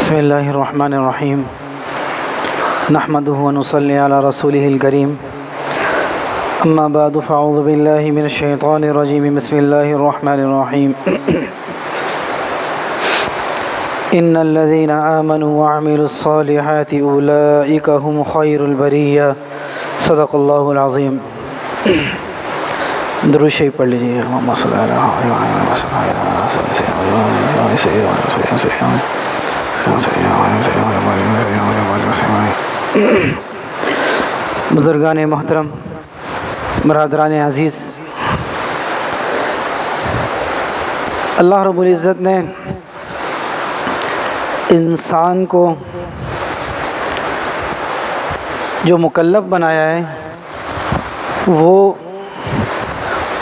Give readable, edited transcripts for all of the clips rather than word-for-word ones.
بسم اللہ الرحمن الرحیم نحمدہ ونصلی علی رسولہ الکریم اما بعد فاعوذ باللہ من الشیطان الرجیم بسم اللہ الرحمن الرحیم ان الذین آمنوا وعملوا الصالحات اولئک هم خیر البریہ صدق اللہ العظیم۔ درود شریف پڑھ لیجیے۔ اللہم صلی علی بزرگان محترم، برادران عزیز، اللہ رب العزت نے انسان کو جو مکلف بنایا ہے وہ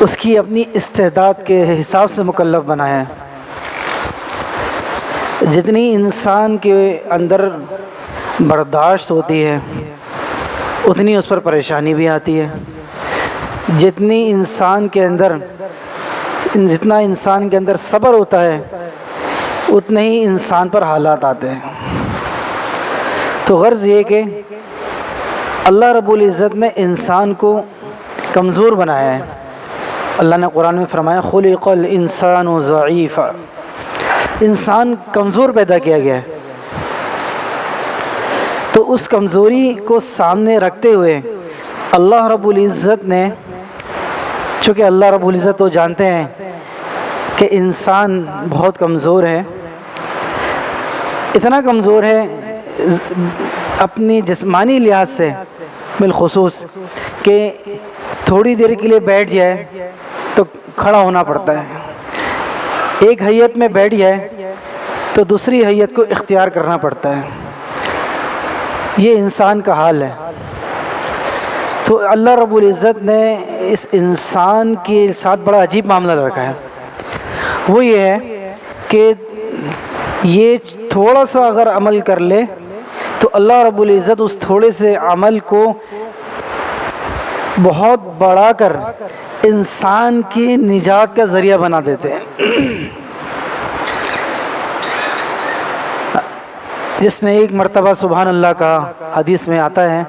اس کی اپنی استعداد کے حساب سے مکلف بنایا ہے۔ جتنی انسان کے اندر برداشت ہوتی ہے اتنی اس پر پریشانی بھی آتی ہے، جتنا انسان کے اندر صبر ہوتا ہے اتنے ہی انسان پر حالات آتے ہیں۔ تو غرض یہ کہ اللہ رب العزت نے انسان کو کمزور بنایا ہے۔ اللہ نے قرآن میں فرمایا خلق الانسان ضعیفا، انسان کمزور پیدا کیا گیا ہے۔ تو اس کمزوری کو سامنے رکھتے ہوئے اللہ رب العزت نے، چونکہ اللہ رب العزت تو جانتے ہیں کہ انسان بہت کمزور ہے، اتنا کمزور ہے اپنی جسمانی لحاظ سے بالخصوص کہ تھوڑی دیر کے لیے بیٹھ جائے تو کھڑا ہونا پڑتا ہے، ایک حیت میں بیٹھ جائے تو دوسری حیت کو اختیار کرنا پڑتا ہے۔ یہ انسان کا حال ہے۔ تو اللہ رب العزت نے اس انسان کے ساتھ بڑا عجیب معاملہ رکھا ہے، وہ یہ ہے کہ یہ تھوڑا سا اگر عمل کر لے تو اللہ رب العزت اس تھوڑے سے عمل کو بہت بڑھا کر انسان کی نجات کا ذریعہ بنا دیتے ہیں۔ جس نے ایک مرتبہ سبحان اللہ کہا، حدیث میں آتا ہے،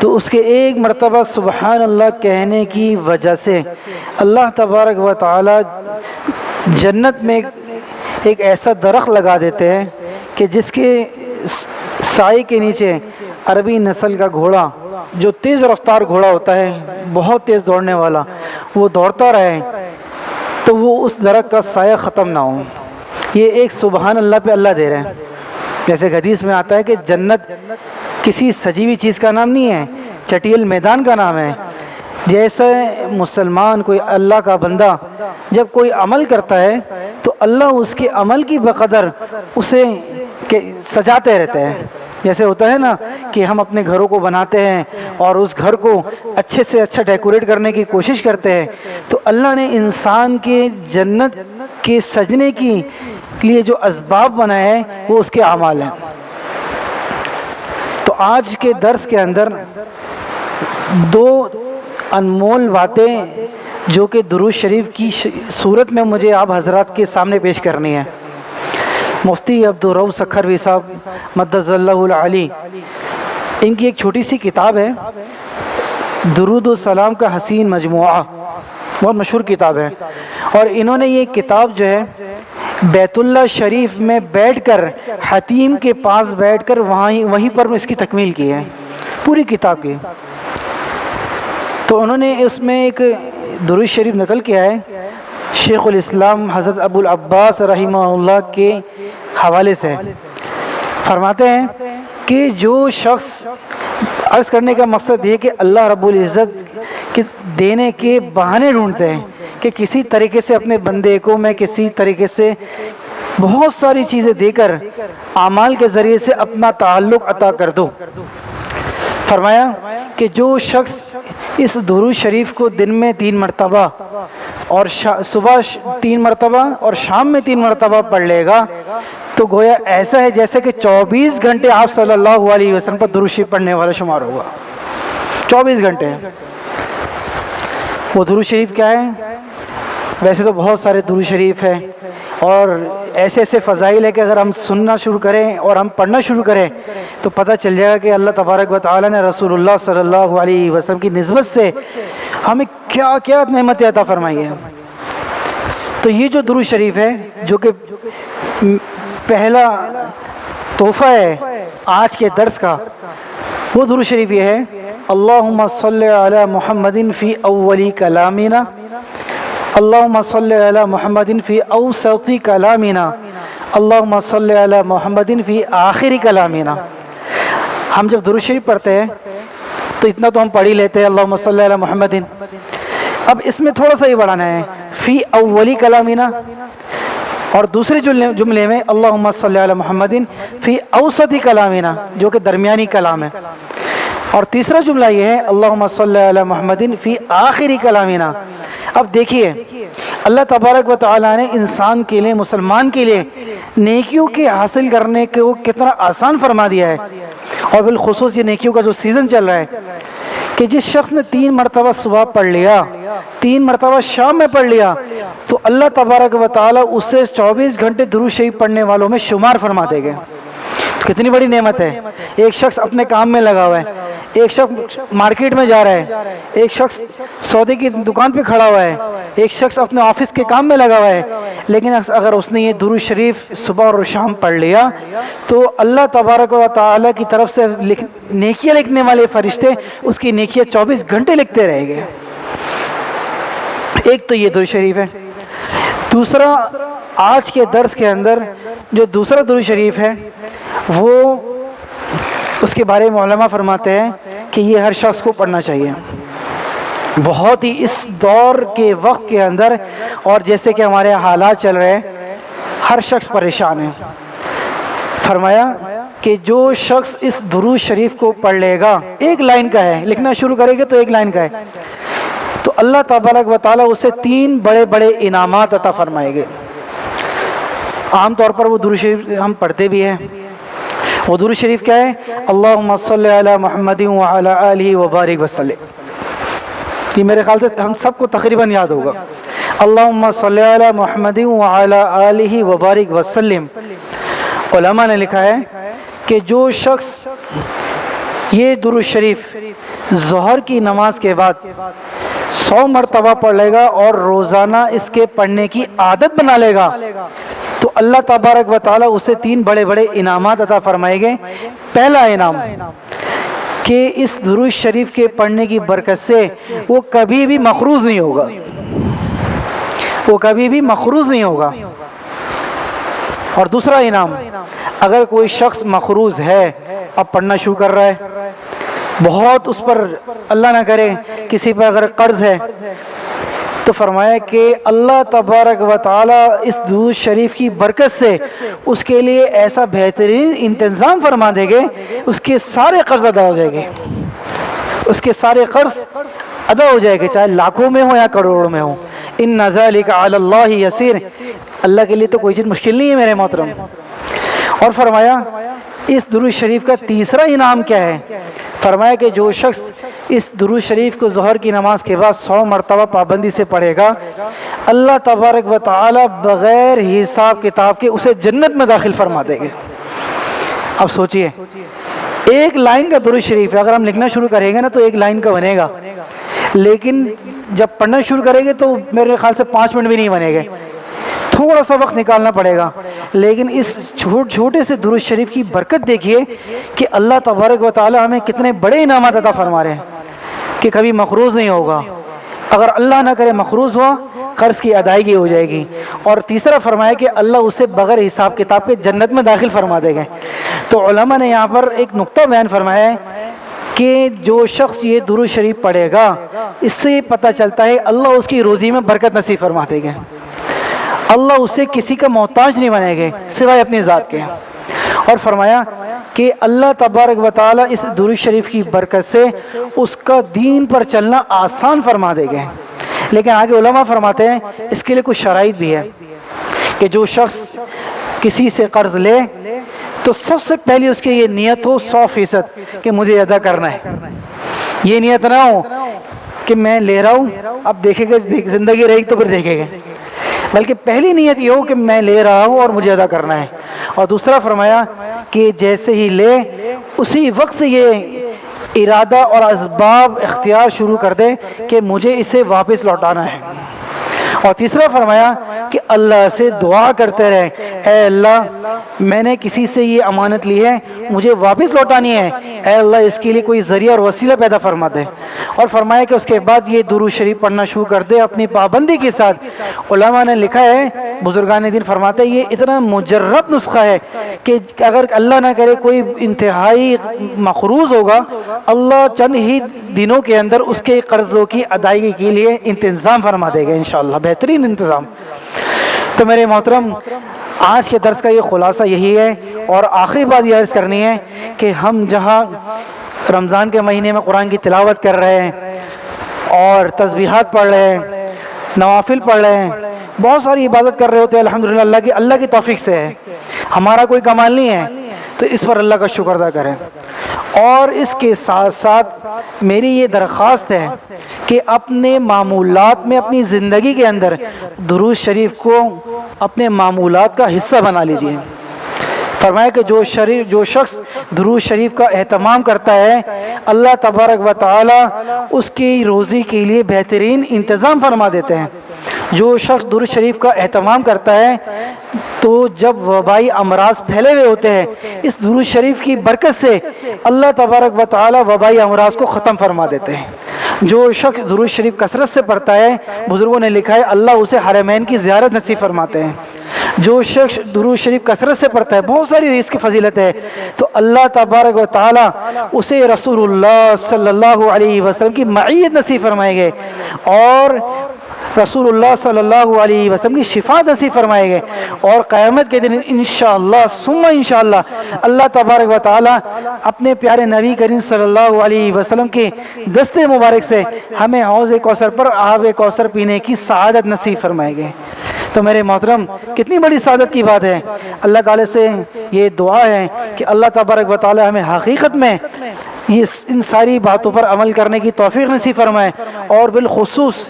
تو اس کے ایک مرتبہ سبحان اللہ کہنے کی وجہ سے اللہ تبارک و تعالی جنت میں ایک ایسا درخت لگا دیتے ہیں کہ جس کے سائے کے نیچے عربی نسل کا گھوڑا، جو تیز رفتار گھوڑا ہوتا ہے، بہت تیز دوڑنے والا، وہ دوڑتا رہے تو وہ اس درخت کا سایہ ختم نہ ہو۔ یہ ایک سبحان اللہ پہ اللہ دے رہے ہیں۔ جیسے حدیث میں آتا ہے کہ جنت کسی سجی ہوئی چیز کا نام نہیں ہے، چٹیل میدان کا نام ہے۔ جیسے مسلمان، کوئی اللہ کا بندہ جب کوئی عمل کرتا ہے تو اللہ اس کے عمل کی بقدر اسے سجاتے رہتے ہیں۔ جیسے ہوتا ہے نا کہ ہم اپنے گھروں کو بناتے ہیں اور اس گھر کو اچھے سے اچھا ڈیکوریٹ کرنے کی کوشش کرتے ہیں، تو اللہ نے انسان کے جنت کے سجنے کے لیے جو اسباب بنائے ہیں وہ اس کے اعمال ہیں۔ تو آج کے درس کے اندر دو انمول باتیں جو کہ درود شریف کی صورت میں مجھے آپ حضرات کے سامنے پیش کرنی ہے۔ مفتی عبدالرؤف سکھروی صاحب مدث اللہ العلی، ان کی ایک چھوٹی سی کتاب ہے درود السلام کا حسین مجموعہ، بہت مشہور کتاب ہے، اور انہوں نے یہ کتاب جو ہے بیت اللہ شریف میں بیٹھ کر حتیم کے پاس بیٹھ کر وہیں پر اس کی تکمیل کی ہے، پوری کتاب کی۔ تو انہوں نے اس میں ایک درود شریف نقل کیا ہے شیخ الاسلام حضرت ابو العباس رحمہ اللہ کے حوالے سے۔ فرماتے ہیں کہ جو شخص، عرض کرنے کا مقصد یہ کہ اللہ رب العزت کے دینے کے بہانے ڈھونڈتے ہیں کہ کسی طریقے سے اپنے بندے کو میں کسی طریقے سے بہت ساری چیزیں دے کر اعمال کے ذریعے سے اپنا تعلق عطا کر دو۔ فرمایا کہ جو شخص اس درود شریف کو دن میں 3 مرتبہ اور صبح 3 مرتبہ اور شام میں 3 مرتبہ پڑھ لے گا تو گویا ایسا ہے جیسے کہ 24 گھنٹے آپ صلی اللہ علیہ وسلم پر درود شریف پڑھنے والا شمار ہوگا۔ 24 گھنٹے۔ وہ درود شریف کیا ہے؟ ویسے تو بہت سارے درود شریف ہے اور ایسے ایسے فضائل ہے کہ اگر ہم سننا شروع کریں اور ہم پڑھنا شروع کریں تو پتہ چل جائے گا کہ اللہ تبارک و تعالیٰ نے رسول اللہ صلی اللہ علیہ وسلم کی نسبت سے ہمیں کیا کیا نعمتیں عطا فرمائی ہیں۔ تو یہ جو درود شریف ہے جو کہ پہلا تحفہ ہے آج کے درس کا، وہ درود شریف یہ ہے: اللہم صلی علی محمد فی اولی کلامنا، اللہم صلی علی محمد فی اوسط کلامنا، اللہم صلی علی محمد فی آخری کلامنا۔ ہم جب درود شریف پڑھتے ہیں تو اتنا تو ہم پڑھ ہی لیتے ہیں اللہم صلی علی محمد، اب اس میں تھوڑا سا یہ بڑھانا ہے فی اولی کلامنا، اور دوسرے جملے میں اللہم صلی علی محمد فی اوسط کلامنا جو کہ درمیانی کلام ہے، اور تیسرا جملہ یہ ہے اللہم صلی علی محمد فی آخری کلامنا۔ اب دیکھیے اللہ تبارک و تعالیٰ نے انسان کے لیے، مسلمان کے لیے نیکیوں کے حاصل کرنے کو کتنا آسان فرما دیا ہے، اور بالخصوص یہ نیکیوں کا جو سیزن چل رہا ہے کہ جس شخص نے 3 مرتبہ صبح پڑھ لیا، 3 مرتبہ شام میں پڑھ لیا، تو اللہ تبارک و تعالیٰ اسے 24 گھنٹے درود شریف پڑھنے والوں میں شمار فرما دے گا۔ کتنی بڑی نعمت ہے۔ ایک شخص اپنے کام میں لگا ہوا ہے، ایک شخص مارکیٹ میں جا رہا ہے، ایک شخص سودے کی دکان پہ کھڑا ہوا ہے، ایک شخص اپنے آفس کے کام میں لگا ہوا ہے، لیکن اگر اس نے یہ درود شریف صبح اور شام پڑھ لیا تو اللہ تبارک و تعالیٰ کی طرف سے نیکیاں لکھنے والے فرشتے اس کی نیکیاں 24 گھنٹے لکھتے رہیں گے۔ ایک تو یہ درود شریف ہے۔ دوسرا، آج کے درس کے اندر جو دوسرا درود شریف ہے وہ اس کے بارے میں علماء فرماتے ہیں کہ یہ ہر شخص کو پڑھنا چاہیے، بہت ہی اس دور کے وقت کے اندر، اور جیسے کہ ہمارے حالات چل رہے ہیں ہر شخص پریشان ہے۔ فرمایا کہ جو شخص اس درود شریف کو پڑھ لے گا، ایک لائن کا ہے، لکھنا شروع کرے گا تو ایک لائن کا ہے، تو اللہ تبارک و تعالیٰ اسے 3 بڑے بڑے انعامات عطا فرمائے گے۔ عام طور پر وہ درود شریف ہم پڑھتے بھی ہیں، وہ درود شریف کیا ہے؟ اللہم صلی علی محمد وعلی آلہ وبارک وسلم۔ یہ میرے خیال سے ہم سب کو تقریباً یاد ہوگا، اللہم صلی علی محمد وعلی آلہ وبارک وسلم۔ علماء نے لکھا ہے کہ جو شخص یہ درود شریف ظہر کی نماز کے بعد 100 مرتبہ پڑھ لے گا اور روزانہ اس کے پڑھنے کی عادت بنا لے گا تو اللہ تبارک و تعالیٰ اسے 3 بڑے بڑے انعامات عطا فرمائے گے۔ پہلا انعام کہ اس درود شریف کے پڑھنے کی برکت سے وہ کبھی بھی مخروض نہیں ہوگا، وہ کبھی بھی مخروض نہیں ہوگا۔ اور دوسرا انعام، اگر کوئی شخص مخروض ہے، اب پڑھنا شروع کر رہا ہے، بہت اس پر اللہ نہ کرے کسی پر اگر قرض ہے، تو فرمایا کہ اللہ تبارک و تعالیٰ اس درود شریف کی برکت سے اس کے لیے ایسا بہترین انتظام فرما دے گے، اس کے سارے قرض ادا ہو جائے گے، اس کے سارے قرض ادا ہو جائے گے، چاہے لاکھوں میں ہو یا کروڑوں میں ہو۔ ان ذالک علی اللہ یسیر، اللہ کے لیے تو کوئی چیز مشکل نہیں ہے میرے محترم۔ اور فرمایا اس درود شریف کا تیسرا انعام کیا ہے؟ فرمایا کہ جو شخص اس درود شریف کو ظہر کی نماز کے بعد 100 مرتبہ پابندی سے پڑھے گا، اللہ تبارک و تعالی بغیر حساب کتاب کے اسے جنت میں داخل فرما دے گے۔ اب سوچئے، ایک لائن کا درود شریف ہے، اگر ہم لکھنا شروع کریں گے نا تو ایک لائن کا بنے گا، لیکن جب پڑھنا شروع کریں گے تو میرے خیال سے 5 منٹ بھی نہیں بنے گے، تھوڑا سا وقت نکالنا پڑے گا۔ لیکن اس چھوٹے سے درود شریف کی برکت دیکھیے کہ اللہ تبارک و تعالی ہمیں کتنے بڑے انعامات عطا فرما رہے ہیں کہ کبھی مقروض نہیں ہوگا، اگر اللہ نہ کرے مقروض ہوا قرض کی ادائیگی ہو جائے گی، اور تیسرا فرمایا کہ اللہ اسے بغیر حساب کتاب کے جنت میں داخل فرما دے گا۔ تو علماء نے یہاں پر ایک نقطہ بیان فرمایا ہے کہ جو شخص یہ درود شریف پڑھے گا، اس سے پتہ چلتا ہے اللہ اس کی روزی میں برکت نصیب فرما دے گا، اللہ اسے کسی کا محتاج نہیں بنائے گا سوائے اپنی ذات کے۔ اور فرمایا کہ اللہ تبارک و تعالی اس درود شریف کی برکت سے اس کا دین پر چلنا آسان فرما دے گا۔ لیکن آگے علماء فرماتے ہیں اس کے لیے کچھ شرائط بھی ہے کہ جو شخص کسی سے قرض لے تو سب سے پہلی اس کی یہ نیت ہو 100% کہ مجھے ادا کرنا ہے، یہ نیت نہ ہو کہ میں لے رہا ہوں اب دیکھے گا، زندگی رہے گی تو پھر دیکھے گا، بلکہ پہلی نیت یہ ہو کہ میں لے رہا ہوں اور مجھے ادا کرنا ہے، اور دوسرا فرمایا کہ جیسے ہی لے اسی وقت سے یہ ارادہ اور اسباب اختیار شروع کر دے کہ مجھے اسے واپس لوٹانا ہے، اور تیسرا فرمایا کہ اللہ سے دعا کرتے رہے، اے اللہ میں نے کسی سے یہ امانت لی ہے، مجھے واپس لوٹانی ہے، اے اللہ اس کے لیے کوئی ذریعہ اور وسیلہ پیدا فرما دے، اور فرمایا کہ اس کے بعد یہ درود شریف پڑھنا شروع کر دے اپنی پابندی کے ساتھ۔ علماء نے لکھا ہے، بزرگان دین فرماتے ہیں یہ اتنا مجرب نسخہ ہے کہ اگر اللہ نہ کرے کوئی انتہائی مقروض ہوگا، اللہ چند ہی دنوں کے اندر اس کے قرضوں کی ادائیگی کے لیے انتظام فرما دے گا انشاءاللہ، بہترین انتظام۔ تو میرے محترم، آج کے درس کا یہ خلاصہ یہی ہے، اور آخری بات یہ عرض کرنی ہے کہ ہم جہاں رمضان کے مہینے میں قرآن کی تلاوت کر رہے ہیں اور تسبیحات پڑھ رہے ہیں، نوافل پڑھ رہے ہیں، بہت ساری عبادت کر رہے ہوتے ہیں، الحمدللہ اللہ کی توفیق سے ہے، ہمارا کوئی کمال نہیں ہے، تو اس پر اللہ کا شکر ادا کریں۔ اور اس کے ساتھ ساتھ میری یہ درخواست ہے کہ اپنے معمولات میں، اپنی زندگی کے اندر درود شریف کو اپنے معمولات کا حصہ بنا لیجئے۔ فرمایا کہ جو شخص درود شریف کا اہتمام کرتا ہے، اللہ تبارک و تعالی اس کی روزی کے لیے بہترین انتظام فرما دیتے ہیں۔ جو شخص درود شریف کا اہتمام کرتا ہے تو جب وبائی امراض پھیلے ہوئے ہوتے ہیں، اس درود شریف کی برکت سے اللہ تبارک و تعالی وبائی امراض کو ختم فرما دیتے ہیں۔ جو شخص درود شریف کثرت سے پڑھتا ہے، بزرگوں نے لکھا ہے اللہ اسے حرمین کی زیارت نصیب فرماتے ہیں۔ جو شخص درود شریف کثرت سے پڑھتا ہے، بہت ساری اس کی فضیلت ہے، تو اللہ تبارک و تعالی اسے رسول اللہ صلی اللہ علیہ وسلم کی معیت نصیب فرمائے گے، اور رسول اللہ صلی اللہ علیہ وسلم کی شفاعت نصیب فرمائے گے، اور قیامت کے دن انشاءاللہ ثم انشاءاللہ اللہ تبارک و تعالی اپنے پیارے نبی کریم صلی اللہ علیہ وسلم کے دست مبارک سے ہمیں حوض کوثر پر آب کوثر پینے کی سعادت نصیب فرمائے گے۔ تو میرے محترم، کتنی بڑی سعادت کی بات ہے۔ اللہ تعالی سے یہ دعا ہے کہ اللہ تبارک و تعالی ہمیں حقیقت میں ان ساری باتوں پر عمل کرنے کی توفیق نصیب فرمائے، اور بالخصوص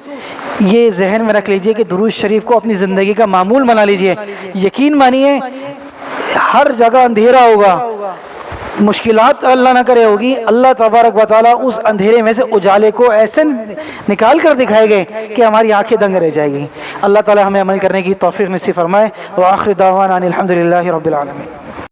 یہ ذہن میں رکھ لیجئے کہ درود شریف کو اپنی زندگی کا معمول بنا لیجئے۔ یقین مانیے ہر جگہ اندھیرا ہوگا، مشکلات اللہ نہ کرے ہوگی، اللہ تبارک و تعالیٰ اس اندھیرے میں سے اجالے کو ایسے نکال کر دکھائے گے کہ ہماری آنکھیں دنگ رہ جائے گی۔ اللہ تعالیٰ ہمیں عمل کرنے کی توفیق نصیب فرمائے۔ وآخر دعوانا ان الحمدللہ رب العالمین۔